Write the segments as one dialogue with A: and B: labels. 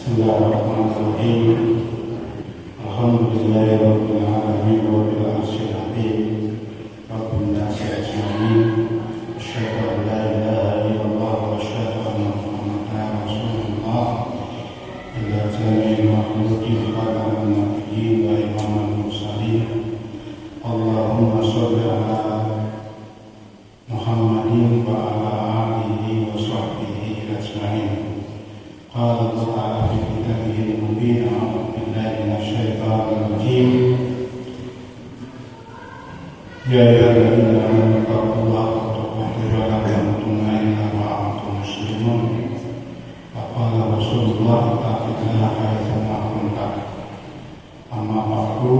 A: Bismillahirrahmanirrahim. Alhamdulillahirabbil alamin wa bil arsyil azim. Rabbun nasi ajmain. Asyhadu an la ilaha illallah wa asyhadu anna Muhammadan Rasulullah. Ila jami'il makhluqin qadaman nabiyyin wa imaman mursalin. Allahumma sholli ala Muhammadin wa ala alihi wa sahbihi ajmain. Qala ta'ala fi kitabihil mubin. A'udzu billahi minasyaitonir rajim. Ya ayyuhalladzina amanu taqullaha haqqa tuqatih wa la tamutunna illa wa antum muslimun. Qala Rasulullah ta'ala haitsu ma kuntum. Amma ba'du.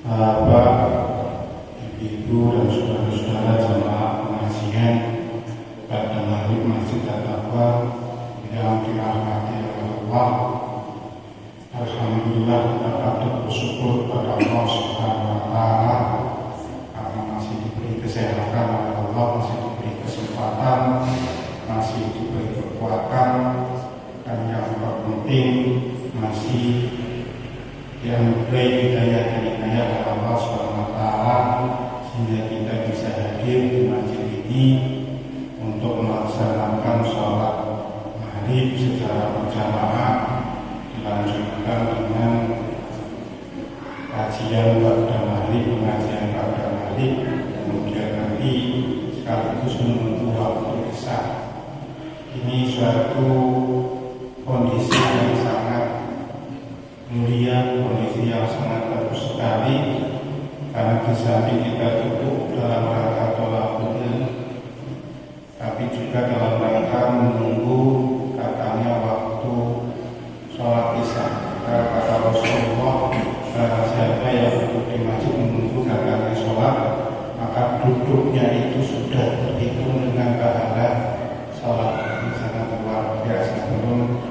A: Bapak, Ibu dan saudara-saudara jamaah pengajian pada Maghrib Masjid At-Taqwa yang dirahmati oleh Allah. Alhamdulillah, kita patut bersyukur pada Allah Subhanahu wa Ta'ala karena masih diberi kesehatan oleh Allah, masih diberi kesempatan, masih diberi kekuatan, dan yang terpenting masih yang diberi hidayah oleh Allah Subhanahu wa Ta'ala sehingga kita bisa hadir di masjid ini untuk melaksanakan sholat maghrib secara berjamaah, dilanjutkan dengan kajian pada maghrib, pengajian pada maghrib, kemudian nanti sekaligus menunggu waktu isya. Ini suatu kondisi yang sangat mulia, kondisi yang sangat bagus sekali, karena di samping kita duduk dalam rangka tolakul ilm, tapi juga dalam rangka menunggu katanya waktu sholat isya. Kata Rasulullah, barang siapa yang duduk di masjid menunggu katanya sholat, maka duduknya itu sudah terhitung dengan pahala sholat. Ini sangat luar biasa. Belum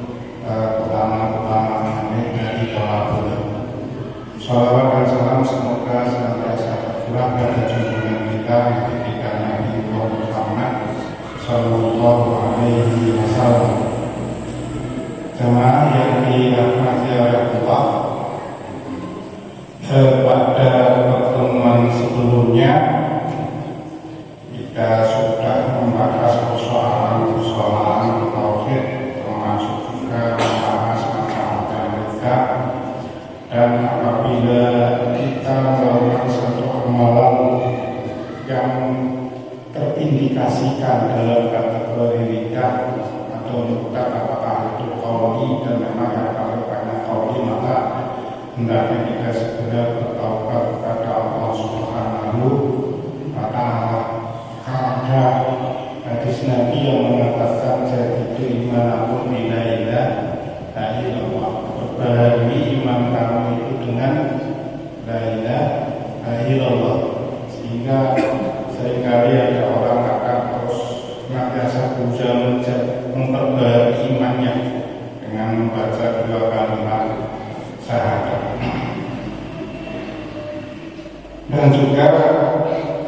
A: ulama-ulama dari tolakul ilm. Shalawat dan salam semoga senantiasa tercurah pada junjungan kita ketika Nabi Muhammad Sallallahu Alaihi Wasallam. Jemaah yang dirahmati oleh Allah, pada pertemuan sebelumnya kita sudah membahas persoalan tauhid, termasuk juga membahas masalah mereka. Dan apabila kita melakukan satu amalan yang terindikasikan dalam kategori riya atau bukan, apakah itu qauli, dan memang yang paling banyak qauli, maka hendaknya kita segera bertaubat kepada Allah Subhanahu wa Ta'ala. Ada hadis Nabi yang mengatakan jadidu imanapun bila ilaha illallah, perbaharui iman kamu itu dengan la ilaha illallah. Sehingga seringkali ada orang akan terus senantiasa berusaha memperbaharui imannya dengan membaca dua kalimat syahadat. Dan juga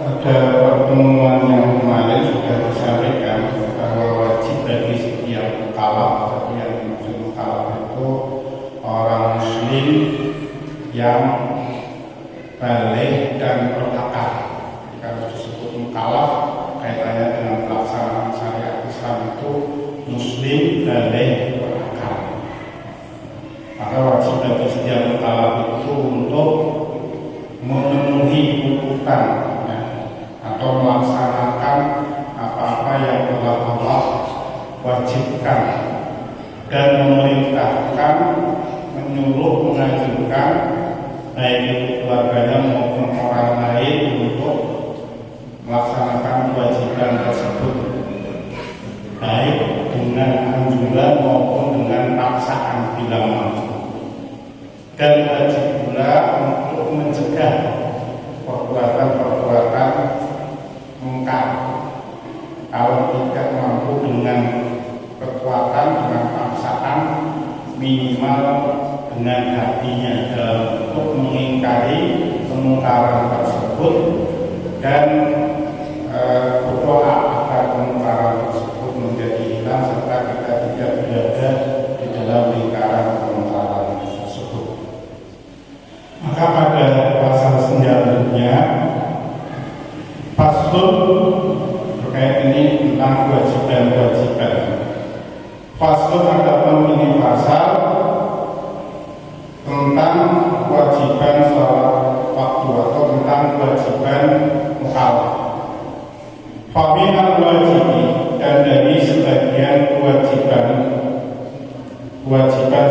A: ada pertemuan yang kemarin sudah disampaikan bahwa wajib bagi setiap mukallaf, tapi yang dimaksud mukallaf itu orang muslim yang balik dan berakal. Kalau disebut mukallaf, kaitannya dengan pelaksanaan syariat Islam itu muslim balik berakal. Maka wajib bagi setiap mukallaf itu untuk memenuhi tuntutan atau melaksanakan apa-apa yang telah Allah wajibkan dan memerintahkan, menyuruh, menganjurkan baik itu keluarganya maupun orang lain untuk melaksanakan kewajiban tersebut, baik dengan anjuran maupun dengan paksaan bila mampu. Dan wajib pula untuk mencegah perbuatan-perbuatan mungkar. Kalau tidak mampu dengan kekuatan, dengan paksaan, minimal dengan hatinya dalam bentuk mengingkari kemungkaran tersebut dan berdoa agar kemungkaran tersebut menjadi hilang serta kita tidak berada di dalam Faslun adapun ini pasal tentang kewajiban sholat waktu atau tentang kewajiban mukallaf. Faminal wajibi, dan dari sebagian kewajiban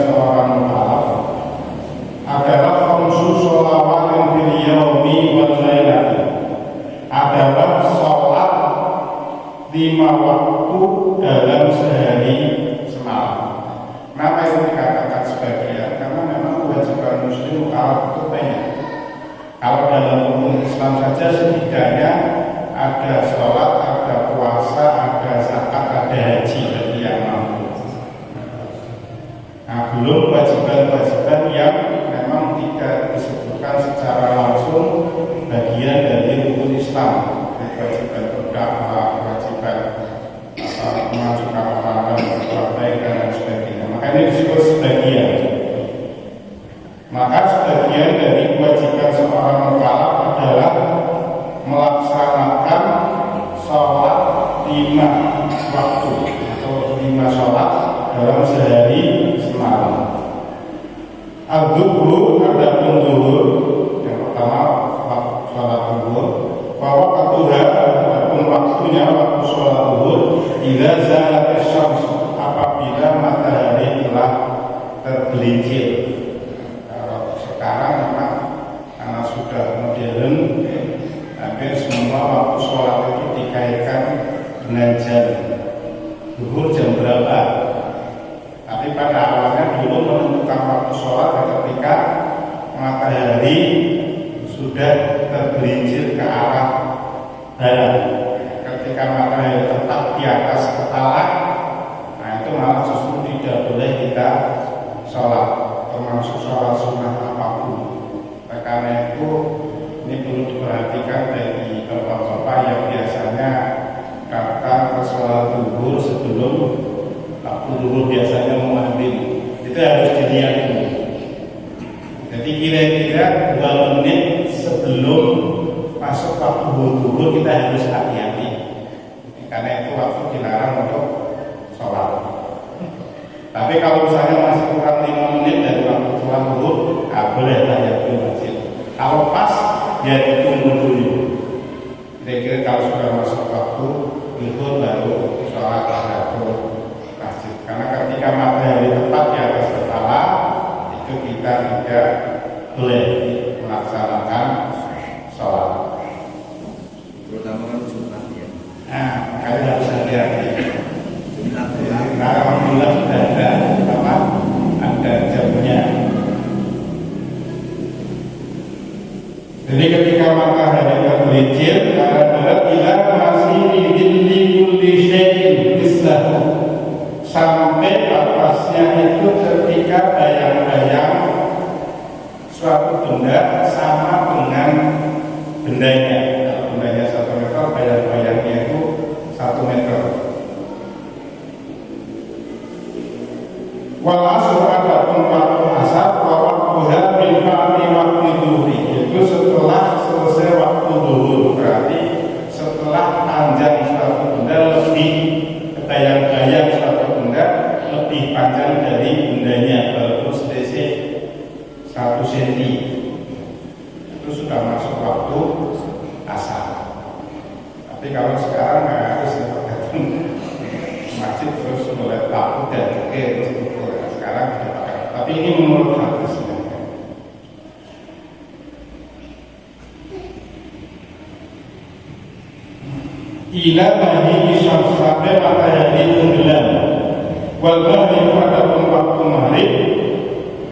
A: seorang mukallaf adalah khamsu sholawatin fil yaumi wal lailati, adalah sholat 5 waktu dalam sehari semalam. Kenapa itu dikatakan sebagian? Karena memang kewajiban muslim mukallaf itu banyak. Kalau dalam hukum Islam saja setidaknya ada sholat, ada puasa, ada zakat, ada haji bagi yang mampu. Nah, belum kewajiban-kewajiban yang memang tidak disebutkan secara langsung bagian dari hukum Islam. Kewajiban berdakwah, kewajiban memasukkan orang-orang berbuat baik dan lain sebagainya. Makanya disebut sebagian. Maka sebagian dari kewajiban seorang mukallaf adalah melaksanakan sholat 5 waktu atau 5 sholat dalam sehari semalam. Al-Dhuhur, adapun zuhur, yang pertama sholat zuhur, bahwa ketuha adapun waktunya waktu sholat zuhur idza zalat asy-syams, apabila matahari telah tergelincir. Kalau sekarang memang karena sudah modern, hampir semua waktu sholat itu dikaitkan dengan jam. Zuhur jam berapa? Tapi pada awalnya dulu menentukan waktu sholat ketika matahari sudah tergelincir ke arah barat. Ketika matahari tetap di atas kepala, nah itu malah justru tidak boleh kita sholat, termasuk sholat sunnah apapun. Karena itu ini perlu diperhatikan bagi bapak-bapak yang biasanya datang ke sholat zuhur sebelum waktu zuhur biasanya mau ambil. Itu harus dilihat dulu. Jadi kira-kira 2 menit sebelum masuk waktu zuhur kita harus hati-hati. Karena itu waktu dilarang untuk sholat. Tapi kalau misalnya masih kurang 5 menit dari waktu sholat zuhur, boleh tahiyatul masjid. Kalau pas, ya ditunggu dulu. Kira-kira kalau sudah masuk waktu zuhur baru sholat tahiyatul masjid. Karena ketika matahari tepat di atas kepala, itu kita tidak boleh melaksanakan sholat.
B: Terutama kan Jumat ya.
A: Nah, makanya harus hati-hati.
B: Jumat ya.
A: Nah, alhamdulillah sudah ada apa? Ada jamnya. Jadi ketika matahari tergelincir, karena bila masih di kulli syai'in mislahu, sampai batasnya itu ketika bayang-bayang suatu benda sama dengan bendanya. Kalau bendanya 1 meter, bayang-bayangnya itu 1 meter. Wal asr adapun waktu asar wa waktuha min ba'di waktu dhuhri, yaitu setelah selesai waktu zuhur, berarti setelah panjang suatu benda lebih bayang-bayang suatu benda lebih panjang dari bendanya, walaupun selisih 1 cm, itu sudah masuk waktu asar. Tapi kalau sekarang nggak harus datang masjid terus mulai lampu dan oke terus ukur. Sekarang tidak pakai. Tapi ini menurut hadisnya. Ila mahdi syams, sampai matahari tenggelam. Wal maghrib adapun waktu maghrib,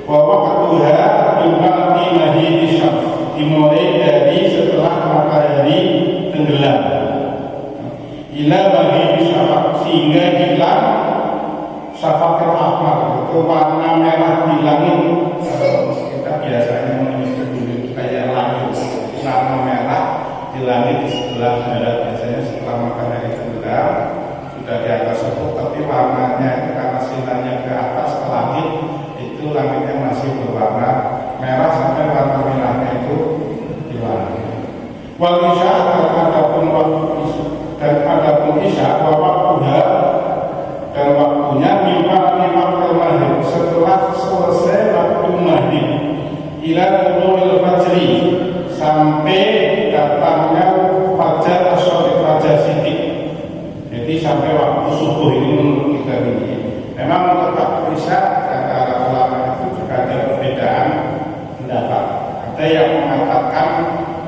A: wa waqtuha min ba'di mahdi syams, dimulai dari setelah matahari tenggelam. Ila mahdi syafaq, sehingga hilang syafaqul ahmar, itu warna merah di langit. Kita biasanya menyebut kayak langit, warna merah di langit di sebelah barat. Biasanya setelah matahari tenggelam sudah di atas ufuk, tapi warnanya itu karena sinarnya ke atas ke langit, itu langitnya masih berwarna merah sampai warna merahnya itu hilang. Wal isya, adapun waktu dan adapun isya, waktunya dan waktunya mimpa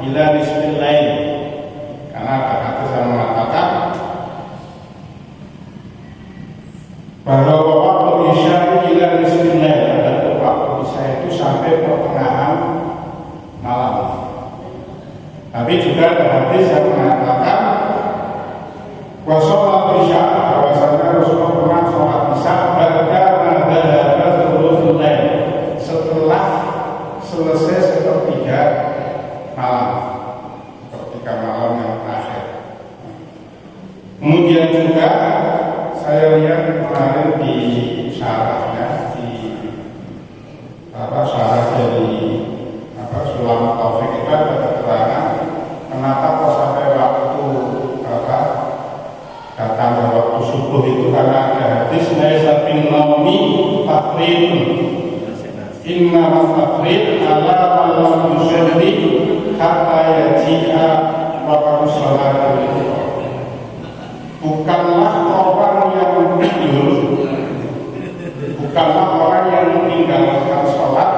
A: ila nisfil lail, karena ada hadis yang mengatakan bahwa waktu isya ila nisfil lail, ada waktu isya itu sampai pertengahan malam. Tapi juga ada hadis yang mengatakan wasolat isya, bahwasanya Rasulullah pernah sholat isya setelah selesai sepertiga malam, sepertiga malam yang terakhir. Kemudian juga saya lihat kemarin di syarahnya, di syarah dari Sulam Taufik itu ada keterangan kenapa kok sampai waktu datang ke waktu subuh itu, karena ada hadis laisa bin naumi tafridun inna tafrid ala man yusalli hatta yaji'a waqtu shalat. Bukanlah orang yang tidur, bukanlah orang yang meninggalkan sholat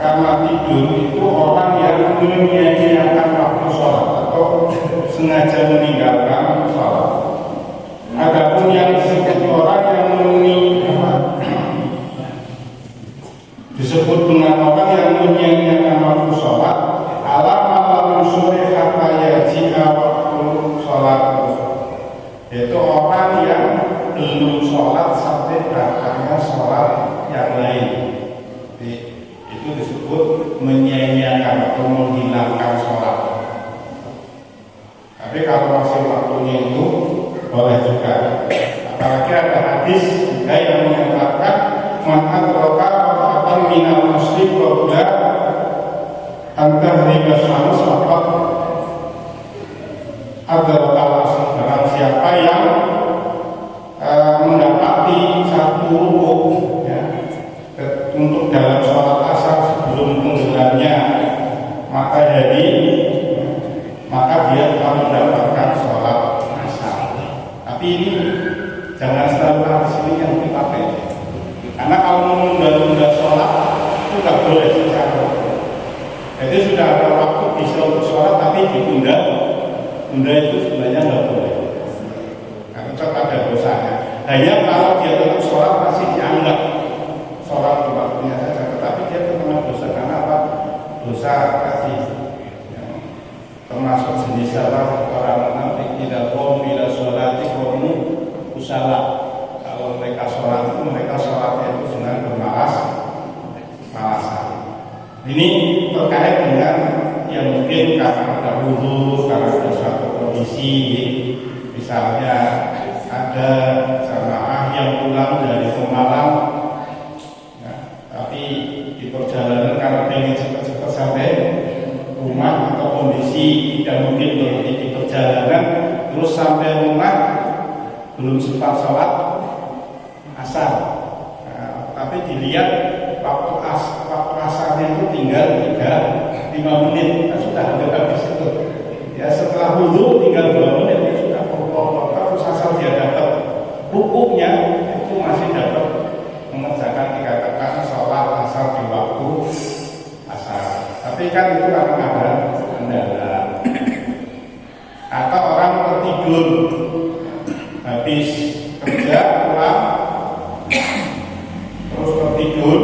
A: karena tidur itu orang yang menyia-nyiakan waktu sholat atau sengaja meninggalkan sholat. Adapun yang disebut orang yang disebut dengan orang yang menyia-nyiakan waktu sholat, alam malam sore hatta yaji'a waktu sholat, yaitu orang yang belum sholat sampai datangnya sholat yang lain. Itu disebut menyia-nyiakan atau menghilangkan sholat. Tapi kalau masih waktunya itu boleh juga. Apalagi ada hadis juga yang mengatakan man adraka rakaatan minal muslim qabla an taghriba syams faqad adraka al-asr. Barang siapa yang mendapati satu rukuk untuk dalam sholat asar sebelum tenggelamnya matahari, maka dia telah mendapatkan sholat asar. Tapi ini jangan selalu hadis ini yang dipakai, karena kalau menunda-nunda sholat itu tidak boleh secara. Jadi sudah ada waktu bisa untuk sholat tapi ditunda, tunda itu sebenarnya tidak boleh, karena tetap ada dosanya. Hanya kalau dia tetap sholat masih dianggap sholat di waktunya saja, tetapi dia terkena dosa. Karena apa? Dosa tadi termasuk jenis salah orang munafik, tidak qom bila sholati qomu usala. Kalau mereka sholat itu mereka sholatnya itu dengan bermalas-malasan. Ini terkait dengan yang mungkin karena ada wudhu, karena ada suatu kondisi, misalnya ada jamaah yang pulang dari Pemalang, tapi di perjalanan karena pengen cepat-cepat sampai rumah atau kondisi tidak mungkin berhenti di perjalanan, terus sampai rumah belum sempat sholat asar. Tapi dilihat waktu asarnya itu tinggal 5 menit, sudah hampir habis itu. Ya setelah wudhu tinggal 2 menit ya sudah terus asal dia dapat hukumnya itu masih dapat mengerjakan dikatakan sholat asar di waktu asar. Tapi kan itu karena ada kendala atau orang tertidur habis kerja pulang terus tertidur,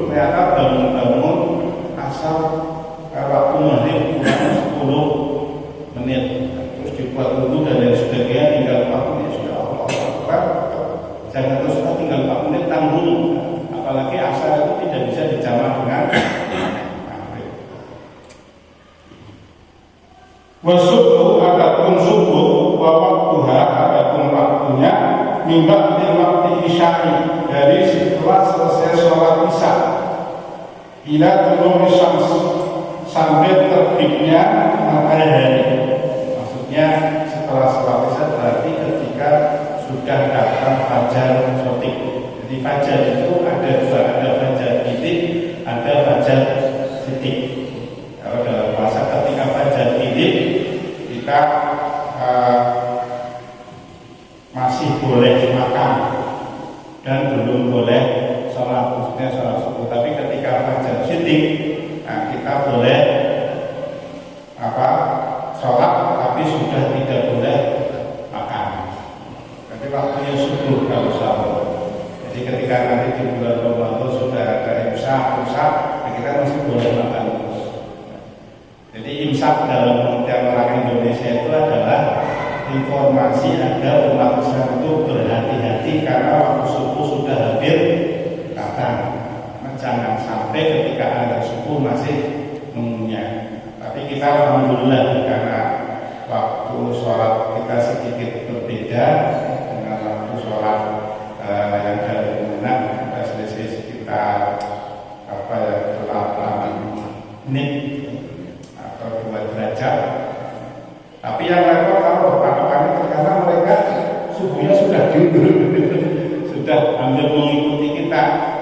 A: ternyata bangun-bangun asar waktu maghrib kurang 10 menit, terus dibuat dulu dan yang sebagainya tinggal 4 menit sudah Allah Akbar. Jangan terus tinggal 4 menit tanggung, apalagi asar itu tidak bisa dijamak dengan wasubuh. Adapun subuh wa waktuha, adapun waktunya mimba di waktu isya'i, dari setelah selesai sholat isya ila tulu'i syams, sampai terbitnya matahari. Maksudnya setelah sholat isya berarti ketika sudah datang fajar sotik. Jadi fajar itu ada dua, ada fajar titik, ada fajar sitik. Kalau dalam bahasa ketika fajar titik kita masih boleh makan dan belum boleh sholat, maksudnya sholat subuh. Tapi ketika fajar sitik, nah kita boleh waktunya subuh kalau sahur. Jadi ketika nanti di bulan Ramadan sudah ada imsak, kita masih boleh makan. Jadi imsak dalam pengertian orang Indonesia itu adalah informasi agar umat Islam itu berhati-hati karena waktu subuh sudah hampir datang. Jangan sampai ketika ada subuh masih mengunyah. Tapi kita alhamdulillah karena waktu sholat kita sedikit berbeda dengan waktu sholat yang dari Munak, kita selisih sekitar 8 menit atau 2 derajat. Tapi yang repot kalau bapak-bapak ini ternyata mereka subuhnya sudah tidur, sudah hampir mengikuti kita.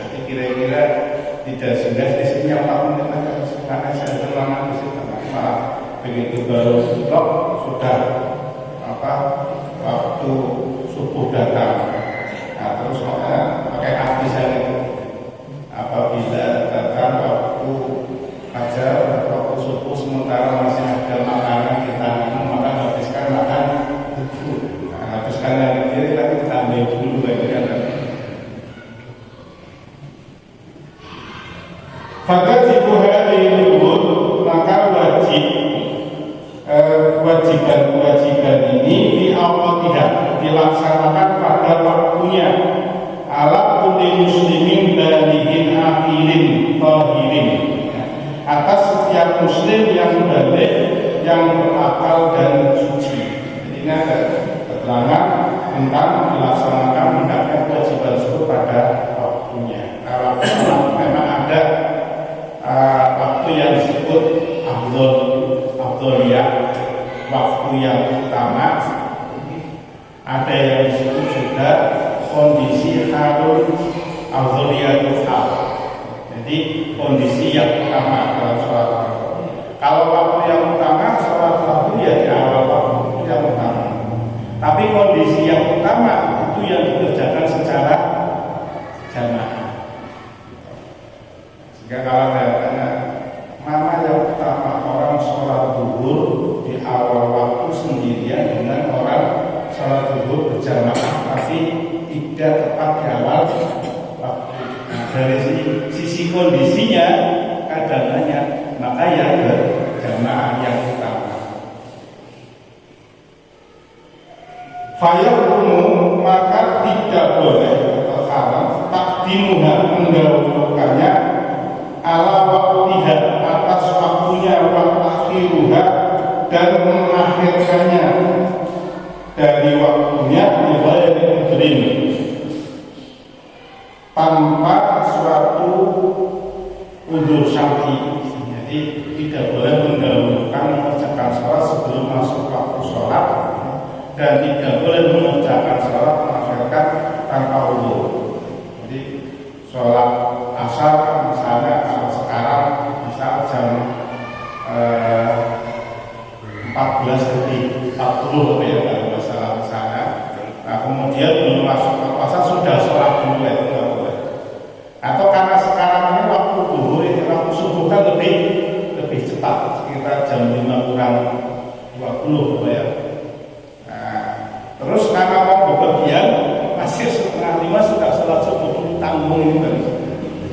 A: Jadi kira-kira tidak sudah di sini 4 menit aja karena saya terlama di situ malah begitu baru stop sudah waktu subuh datang. Nah, terus pakai hati saya apabila datang waktu fajar atau waktu subuh sementara masih ada makanan kita maka habiskan makan habiskan yang kiri tapi kita ambil dulu kan. Fakat hadhihi maka kewajiban ini di awal tidak dilaksanakan pada waktunya ala kulli muslimin balighin aqilin tahirin atas setiap muslim yang balik yang berakal dan suci. Jadi ini ada keterangan tentang dilaksanakan hendaknya kewajiban tersebut pada waktunya. Kalau memang ada waktu yang disebut afdholiyah, waktu yang utama, ada yang disebut juga kondisi halul afdholiyatul hal. Jadi kondisi yang utama dalam sholat fardu. Kalau waktu yang utama sholat fardu ya di awal waktu itu yang utama. Tapi kondisi yang utama itu yang dikerjakan secara jamaah. Jika kalau saya tanya mana yang utama orang sholat zuhur di awal waktu sendirian dengan orang sholat zuhur berjamaah tapi tidak tepat di awal waktu. Nah, dari sisi kondisinya kadang-kadang maka yang berjamaah yang utama. Fayaqulu maka tidak boleh atau haram takdimuha mendahulukannya ala waktiha atas waktunya wa akhiruha dan mengakhirkannya dari waktunya di ghairi udhrin tanpa suatu udzur syar'i. Jadi tidak boleh mendahulukan mengerjakan sholat sebelum masuk waktu sholat dan tidak boleh mengerjakan sholat mengakhirkan tanpa udzur. Jadi sholat asar misalnya kalau sekarang misal jam 14:40 ya kalau masalah misalnya. Nah kemudian belum masuk puasa sudah sholat dulu itu nggak boleh. Atau karena sekarang ini waktu zuhur ini waktu subuh kan lebih cepat sekitar jam 5:20 ya. Nah terus karena mau bepergian masih setengah 5 sudah sholat subuh dulu tanggung ini kan.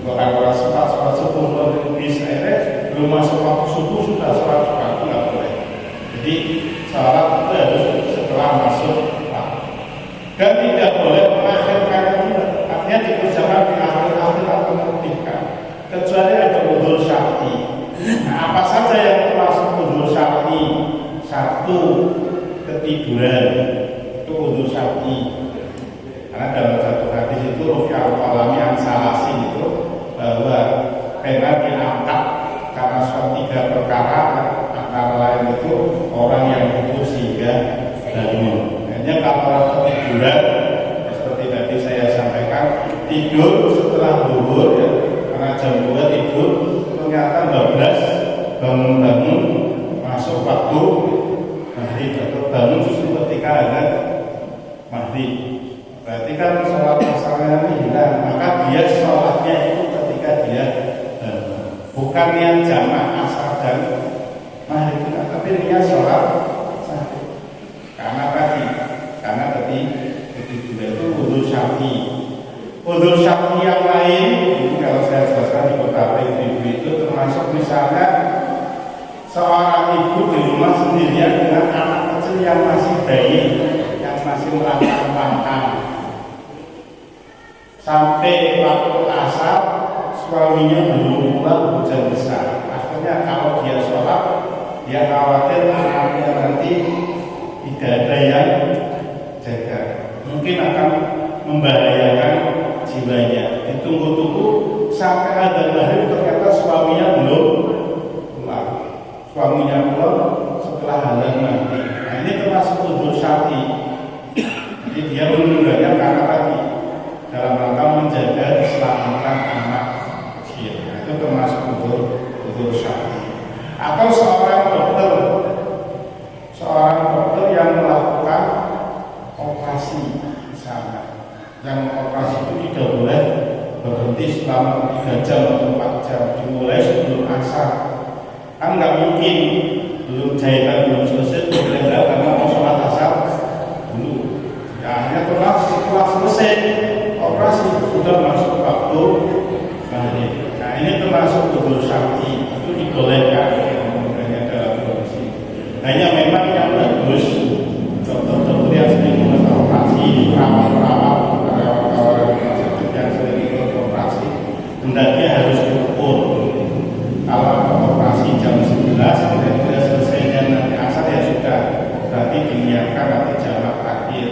A: Orang-orang sempat sholat subuh lebih akhirnya belum masuk waktu subuh sudah sholat itu nggak boleh. Jadi sholat itu harus setelah masuk waktu. Dan tidak boleh mengakhirkan juga. Artinya dikerjakan di akhir-akhir atau ketika kecuali ada udzur syar'i. Nah, apa saja yang termasuk udzur syar'i? 1, ketiduran itu udzur syar'i. Karena dalam satu hadis itu Rufi'al Qalami an Salasin itu bahwa pena diangkat karena suatu 3 perkara antara lain itu orang yang tidur sehingga bangun. Hanya kalau orang ketiduran seperti tadi saya sampaikan tidur setelah zuhur ya, karena jam 2 tidur ternyata 12 bangun-bangun masuk waktu maghrib atau bangun justru ketika ada maghrib. Berarti kan sholat asalnya ini hilang, maka dia sholatnya itu ketika dia bukan yang jamaah asar dan maghrib, tapi dia sholat sahur. Karena tadi syar'i. Udzur syar'i yang lain, ini kalau saya jelaskan di beberapa ibu itu termasuk misalnya seorang ibu di rumah sendirian dengan anak kecil yang masih bayi, yang masih melangkah-langkah. Sampai waktu asar suaminya belum pulang, hujan besar. Akhirnya kalau dia sholat, dia khawatir anaknya nanti tidak ada yang jaga, mungkin akan membahayakan jiwanya. Ditunggu-tunggu sampai ada maghrib, ternyata suaminya belum pulang. Suaminya pulang setelah azan maghrib. Nah, ini termasuk udzur syar'i. Jadi dia menundanya karena tadi dalam rangka menjaga keselamatan anak kecil. Nah, itu termasuk udzur syar'i. Atau seorang dokter yang melakukan operasi misalnya, yang operasi itu tidak boleh berhenti selama 3 jam atau 4 jam, dimulai sebelum asar. Kan nggak mungkin belum jahitan belum selesai bergerak karena mau sholat asar dulu. Ya, akhirnya setelah selesai operasi sudah masuk waktu maghrib. Nah, ini termasuk udzur syar'i, itu dibolehkan dalam kondisi. Hanya memang yang bagus dokter-dokter yang sering melakukan operasi, perawat-perawat, karyawan-karyawan rumah sakit yang sering ikut operasi, hendaknya harus diukur. Kalau ada operasi jam 11, kira-kira selesainya nanti asar ya sudah, berarti diniatkan nanti jamak akhir.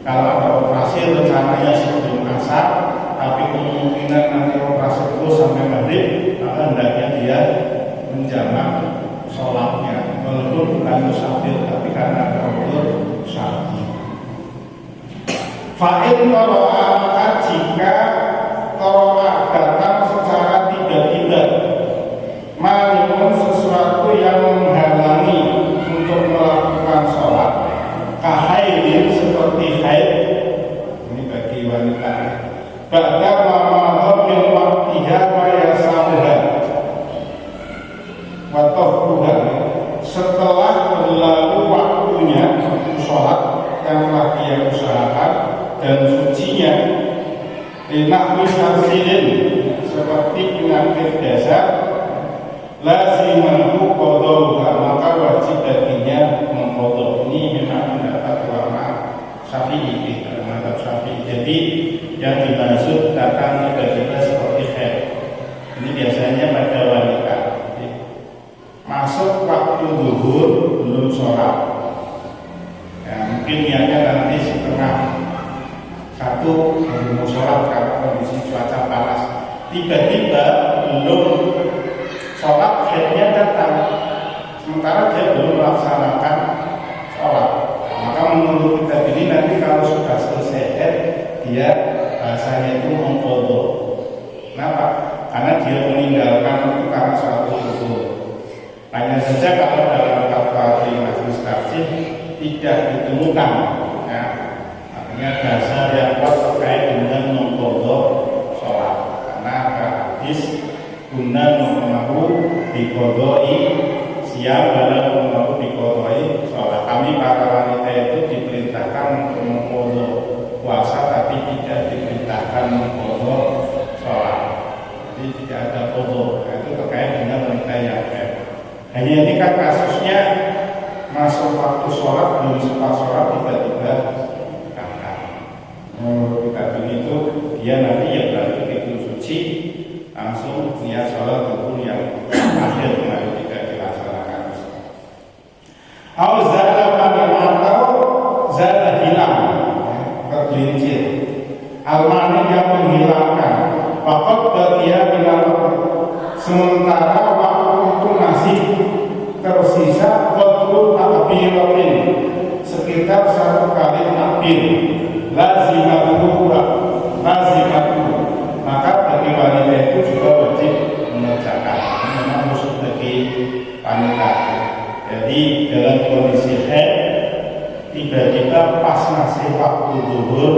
A: Kalau ada operasi rencananya sebelum asar, tapi kemungkinan nanti operasi terus sampai maghrib, maka hendaknya dia menjamak sholatnya, walaupun bukan musafir, tapi karena ada udzur syar'i. Fa'in toro'a, maka jika toro'a datang secara tiba-tiba, malimun sesuatu yang menghalangi untuk melakukan sholat, kahaidin seperti haid, ini bagi wanita. Ba'da ma'amahum min waktiha wa yasamuha wa tohbuha, setelah berlalu waktunya sholat yang telah dia usahakan dan sucinya, linahwi syarsilin seperti penyakit dasar, lazimanhu qadauha, maka wajib baginya mengqadau. Ini memang mendapat ulama Syafi'i, mazhab Syafi'i. Jadi yang dimaksud datang tiba-tiba seperti haid, ini biasanya pada wanita. Masuk waktu zuhur belum sholat, ya, mungkin niatnya nanti setengah 1 baru mau sholat karena kondisi cuaca panas. Tiba-tiba belum sholat, haidnya datang, sementara dia belum melaksanakan sholat. Maka menurut kita ini nanti kalau sudah selesai haid, dia bahasanya itu mengqadha. Kenapa? Karena dia meninggalkan itu karena suatu zuhur. Hanya saja kalau dalam fatwa di majelis tarjih tidak ditemukan, ya, artinya dasar yang kuat terkait dengan mengqadha sholat. Karena ada hadis guna mengqadha diqadai siang dalam mengqadha diqadai sholat. Kami para wanita itu diperintahkan untuk mengqadha puasa, tapi tidak diperintahkan mengqadha sholat. Jadi tidak ada qadha. Nah, itu terkait dengan wanita yang haid. Hanya ini kan kasusnya masuk waktu sholat, belum sempat sholat, tiba-tiba kakak. Menurut kita begitu, dia nanti ya berarti itu suci, langsung dia sholat dulu yang akhir kemarin tidak dilaksanakan. Al-zala atau zala hilang, tergelincir. Al-mani yang menghilangkan, waktu batia hilang, sementara waktu itu masih tersisa qadru takbiratin, sekitar 1 kali takbir, lazimatu, maka bagi wanita itu juga wajib mengerjakan. Ini memang khusus bagi wanita. Jadi dalam kondisi haid, tiba-tiba pas masih waktu zuhur,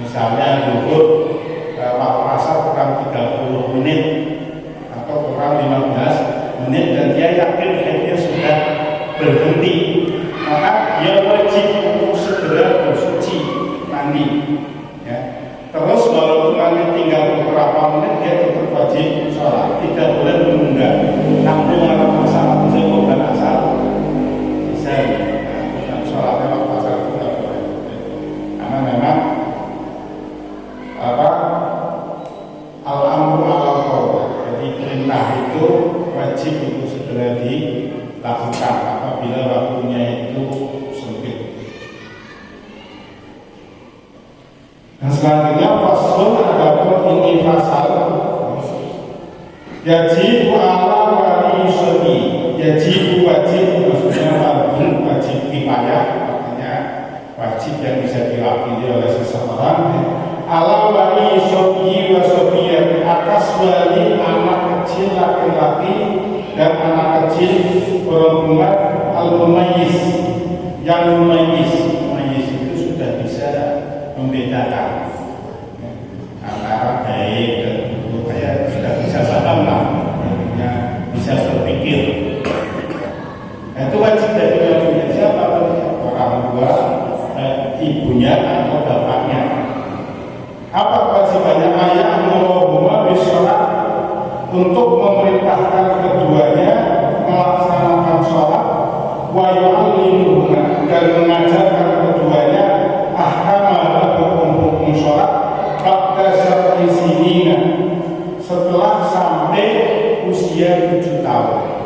A: misalnya zuhur waktu asar kurang 30 menit atau kurang 15 menit dan dia yakin haidnya sudah berhenti, maka dia wajib untuk segera bersuci mandi, ya, selanjutnya faslun adapun ini fasal yajib ala wali yusofi. Yajib wajib maksudnya wajib kifayah, artinya wajib yang bisa diwakili oleh seseorang. Ala wali yusofi wa sofiyah, atas wali anak kecil laki-laki dan anak kecil perempuan al-mumayyiz, yang mumayyiz itu sudah bisa membedakan antara baik dan buruk, kayak sudah bisa paham lah, ya, bisa berpikir. Nah, itu wajib dari walinya siapa? Orang tua, ibunya atau bapaknya. Apa kewajibannya? Ayah Allahumma bisholat, untuk memerintahkan keduanya melaksanakan sholat, wa yu'allimuhuma, dan mengajarkan keduanya ahkama hukum sholat pada sab'i sinina, setelah sampai usia 7 tahun.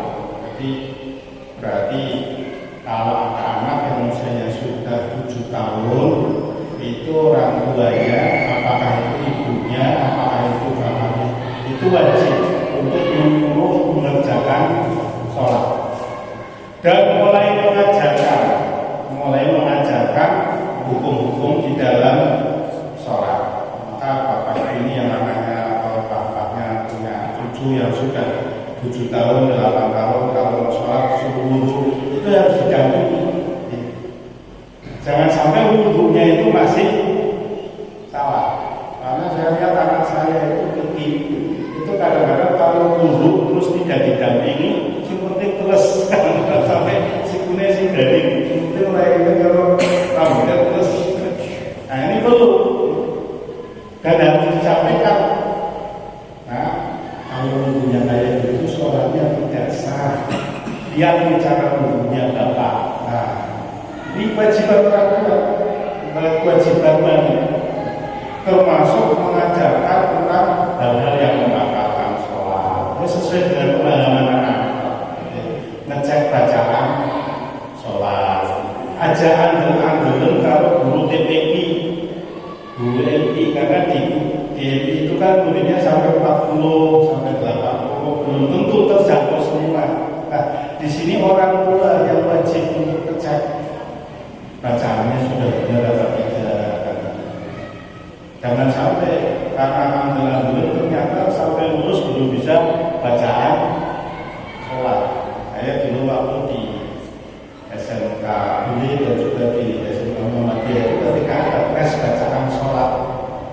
A: Berarti kalau anak-anak yang usianya sudah 7 tahun itu orang tuanya, apakah itu ibunya, apakah itu bapaknya, itu wajib untuk menyuruh mengerjakan sholat dan mulai mengajarkan hukum-hukum di dalam sholat. Maka bapak ini yang namanya atau bapaknya punya cucu yang sudah 7 tahun, 8 tahun, kalau sholat suruh wudhu, itu harus didampingi. Jangan sampai wudhunya itu masih salah. Karena saya lihat anak saya itu kecil, itu kadang-kadang kalau wudhu terus tidak didampingi, seperti terus sampai sikune si garing, itu mulai kalau rambutnya terus. Nah ini perlu dan harus disampaikan. Nah, kalau wudhunya kayak gitu, sholatnya tidak sah. Dia bicara wudhunya bapak. Nah, ini kewajiban orang tua, kewajiban wali, termasuk mengajarkan tentang hal-hal yang membatalkan sholat. Ini sesuai dengan pemahaman anak. Ngecek bacaan sholat, ajaan dan kalau guru TPI, guru LI, karena di LI itu kan gurunya sampai 40 sampai 80, belum tentu terjangkau semua. Nah, di sini orang tua yang wajib untuk ngecek bacaannya sudah benar atau tidak. Jangan sampai karena ambil ternyata sampai lulus belum bisa bacaan sholat. Saya dulu waktu di SMK ini dan juga di SMK Muhammadiyah itu ketika ada tes bacaan sholat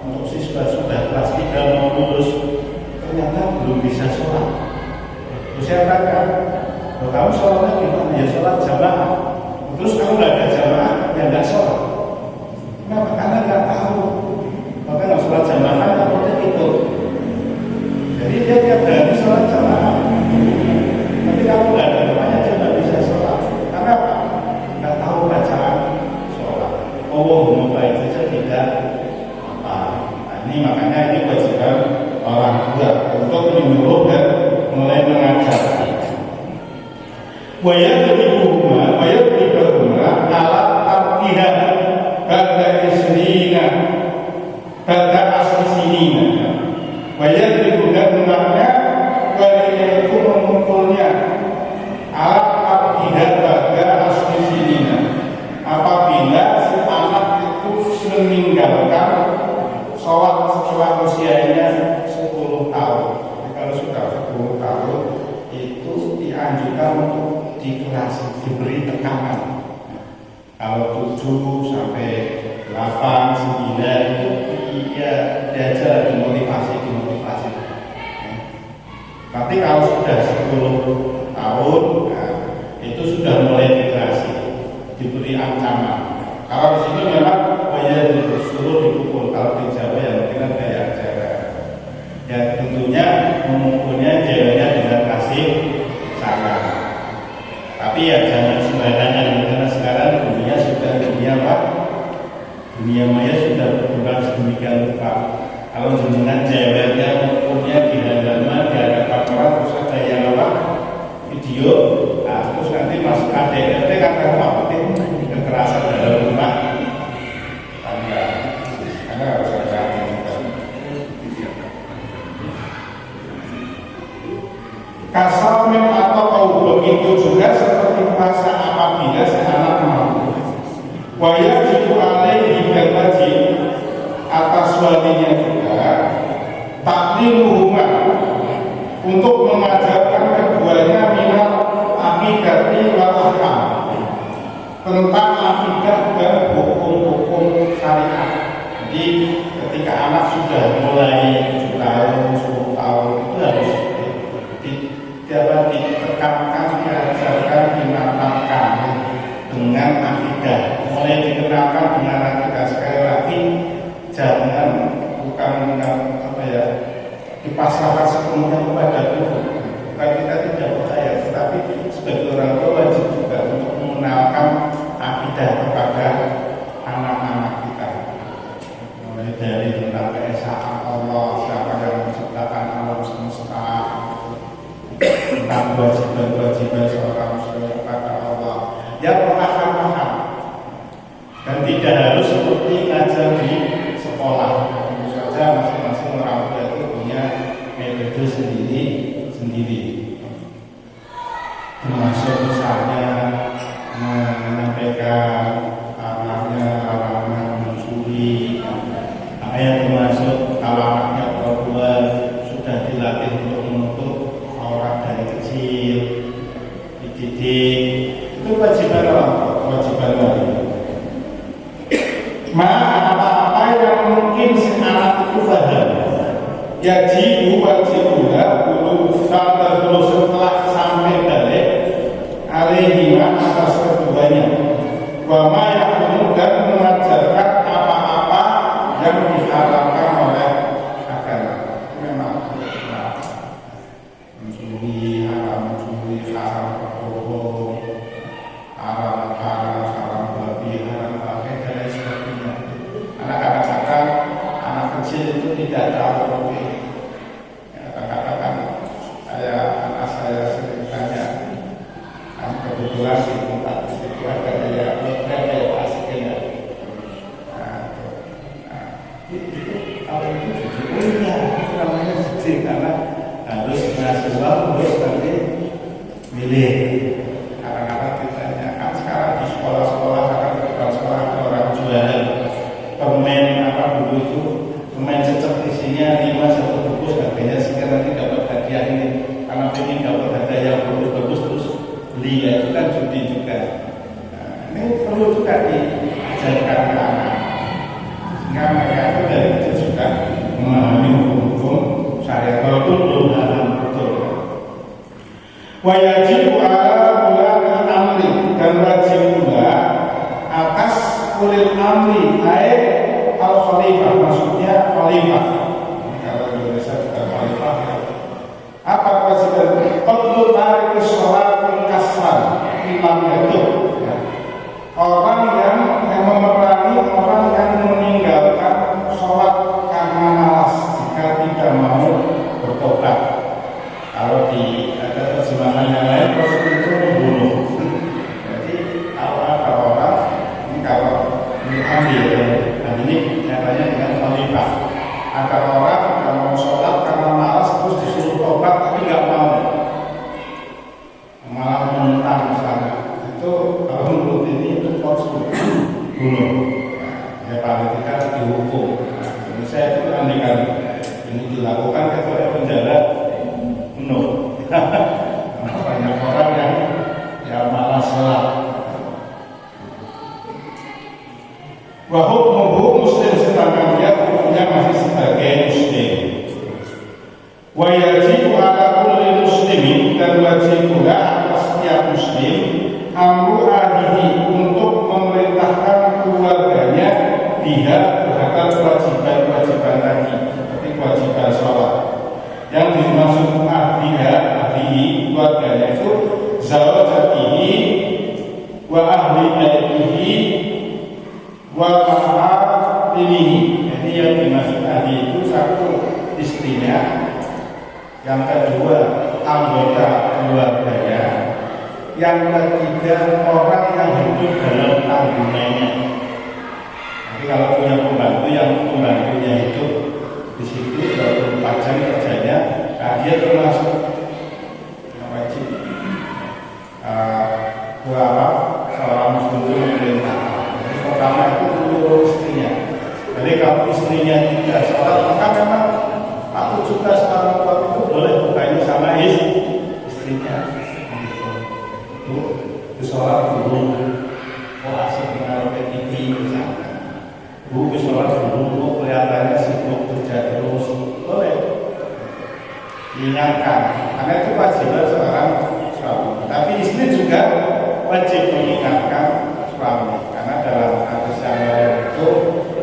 A: untuk siswa sudah kelas 3 mau lulus, ternyata belum bisa sholat. Terus saya tanya, kamu sholatnya gimana? Ya sholat jamaah. Terus kalau nggak ada jamaah, ya nggak sholat. Kenapa? Karena nggak tahu. Maka nggak sholat jamaah atau itu. Jadi dia tiap hari sholat jamaah. Tapi kalau nggak ada jamaahnya, dia nggak bisa sholat. Karena apa? Nggak tahu bacaan sholat. Allahumma baik saja tidak apa. Nah, ini makanya ini kewajiban orang tua untuk menyuruh dan mulai mengajarkan. Wayadribuna ala tarkiha ba'da isrina ba'da asrisinina. Wayadribuna makna walinya itu memukulnya ala tarkiha ba'da asrisinina, apabila si anak itu meninggalkan sholat setelah usianya 10 tahun. Kalau sudah 10 tahun itu dianjurkan untuk dikasih, diberi tekanan. Kalau 7 sampai 8, 9 itu iya diajar, dimotivasi. Tapi kalau sudah 10 tahun, nah, itu sudah mulai dikasih, diberi ancaman. Kalau di sini memang disuruh dipukul. Kalau di Jawa yang mungkin kayak Jawa, ya tentunya memukulnya jawabnya dengan kasih sayang. Tapi ya jangan sembarangan, karena sekarang dunia sudah dunia maya sudah berkembang sedemikian rupa. Kalau jenengan jawabnya memukulnya di halaman, di hadapan orang, terus ada yang video, nah, terus nanti masuk KDRT kata apa? Kekerasan dalam rumah tangga. Karena harus ada Kasalmen atau kau begitu juga seperti puasa apabila si anak mampu. Wajib alaihi dan wajib atas walinya juga taklimuhuma untuk mengajarkan keduanya minal akidati wal ahkam tentang akidah dan hukum-hukum syariat. Jadi ketika anak sudah mulai 7 tahun, 10 tahun itu harus ditekankan, diajarkan, dimatangkan dengan akidah. Mulai dikenalkan dengan akidah. Sekali lagi jangan bukan dipasrahkan sepenuhnya kepada Tuhan. Bukan kita tidak percaya, tetapi sebagai orang tua wajib juga untuk mengenalkan akidah kepada anak-anak kita. Mulai dari tentang keesaan Allah, siapa yang menciptakan alam semesta, tentang kewajiban-kewajiban seorang muslim kepada Allah, yang perlahan-lahan dan tidak harus seperti ngajar di sekolah. Tentu saja masing-masing orang tua itu punya metode sendiri, termasuk misalnya menyampaikan larangan mencuri, termasuk kalau anaknya perempuan sudah dilatih untuk menutup aurat dari kecil, dididik, itu kewajiban orang tua, kewajiban wali. Maka apa-apa yang mungkin si anak itu paham, wajib juga dulu setelah sampai balik alaihima atas keduanya, wama yang dan mengajarkan apa-apa yang diharapkan oleh agama. Memang mencuri haram, berbohong haram, haram babi, haram pakai dan lain sebagainya. Kadang-kadang anak kecil itu tidak tahu. Kadang-kadang anak saya sering tanya, kebetulan di tempat itu ada kayak asiknya. Kalau itu jujur, itu namanya jujur karena harus ngasih uang, harus nanti milih. Kadang-kadang ditanya, kan sekarang di sekolah-sekolah, sekarang di sekolah ada orang jualan permen apa dulu itu, permen cecep isinya 5 satu bungkus, harganya sekian, nanti dapat hadiah ini. Karena ingin dapat hadiah yang bagus-bagus terus beli, ya itu kan judi juga. Ini perlu juga diajarkan ke anak, sehingga mereka itu dari kecil sudah memahami hukum syariat walaupun belum dalam betul. Wajib ala ulil amri, dan wajib pula atas ulil amri, baik al khalifah, maksudnya khalifah. Kalau di Indonesia juga khalifah. Apa kewajiban? Qadlu tarik sholat kasran imam itu. Orang yang memerangi orang yang meninggalkan sholat karena malas jika tidak mau bertobat. Kalau ada terjemahan yang lain, proses itu membunuh. Jadi kalau ada orang ini, kalau diambil, dan ini nyatanya dengan khalifah. Ada orang yang mau sholat karena malas terus disuruh tobat tapi nggak mau, malah menentang misalnya. Itu kalau menurut ini itu proses bunuh. Ya paling tidak dihukum. Indonesia itu andikan ini dilakukan ketua penjara penuh. Banyak orang yang malas sholat. Wa hukmuhu muslim, sedangkan dia hukumnya masih sebagai muslim. Wa yajibu ala kulli muslimin, dan wajib pula atas setiap muslim amru ahlihi, untuk memerintahkan keluarganya dia terhadap kewajiban-kewajiban tadi, seperti kewajiban sholat. Yang dimaksud ahlihi keluarganya itu zawjatihi wa ahli baitihi wa ma'atinihi. Jadi yang dimaksud ahli itu satu istrinya, yang kedua anggota keluarganya, yang ketiga orang yang hidup dalam tanggungannya. Jadi kalau punya pembantu yang pembantunya hidup di situ 24 jam kerjanya, nah dia termasuk suka seorang tua itu boleh bukannya sama istrinya. Itu sholat dulu, asik dengan TV misalkan. Bu sholat dulu, kelihatannya sibuk kerja terus, boleh diingatkan, karena itu kewajiban seorang suami. Tapi istri juga wajib mengingatkan suami, karena dalam hadis yang lain itu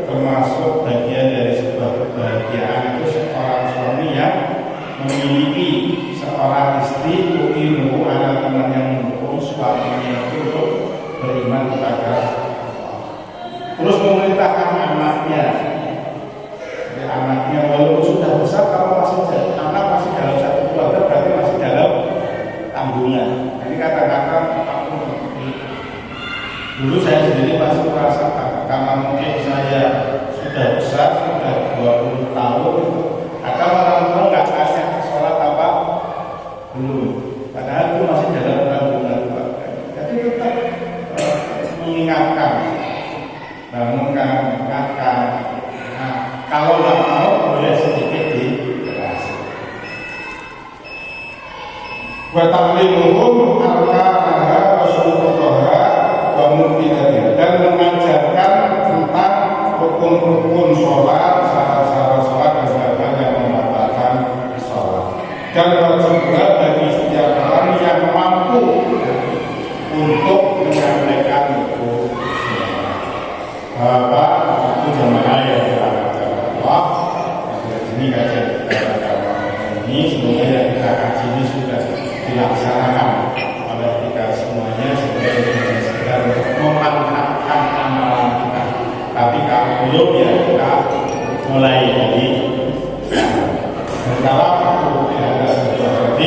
A: termasuk bagian dari sebuah kebahagiaan itu seorang suami yang memiliki seorang istri ilmu anak teman yang mendukung suaminya itu untuk beriman kepada Allah. Terus memerintahkan anaknya, anaknya walaupun sudah besar, kalau anak masih dalam satu keluarga berarti masih dalam tanggungan. Ini kata-kata dulu saya sendiri masih merasa karena mungkin saya sudah besar, sudah 20 tahun, kadang orang tua nggak kasih sholat apa belum, padahal itu masih dalam tanggungan keluarga. Jadi tetap mengingatkan, bangunkan, mengingatkan. Nah, kalau nggak mau boleh sedikit dikasih. Wa ta'limuhum arkanah Rasulullah wa mubtidatia, dan mengajarkan tentang rukun-rukun sholat, syarat-syarat sholat dan hal-hal yang membatalkan sholat. Dan wajib pula bagi setiap orang yang mampu untuk menyampaikan itu. Bapak itu jamaah yang dirahmati Allah. Ini kajian kita ini semoga yang kita kaji ini sudah dilaksanakan oleh kita semuanya sebagai sekedar untuk memantapkan amalan kita. Tapi kalau belum ya kita mulai dari. Kalau aku tidak ada sesuatu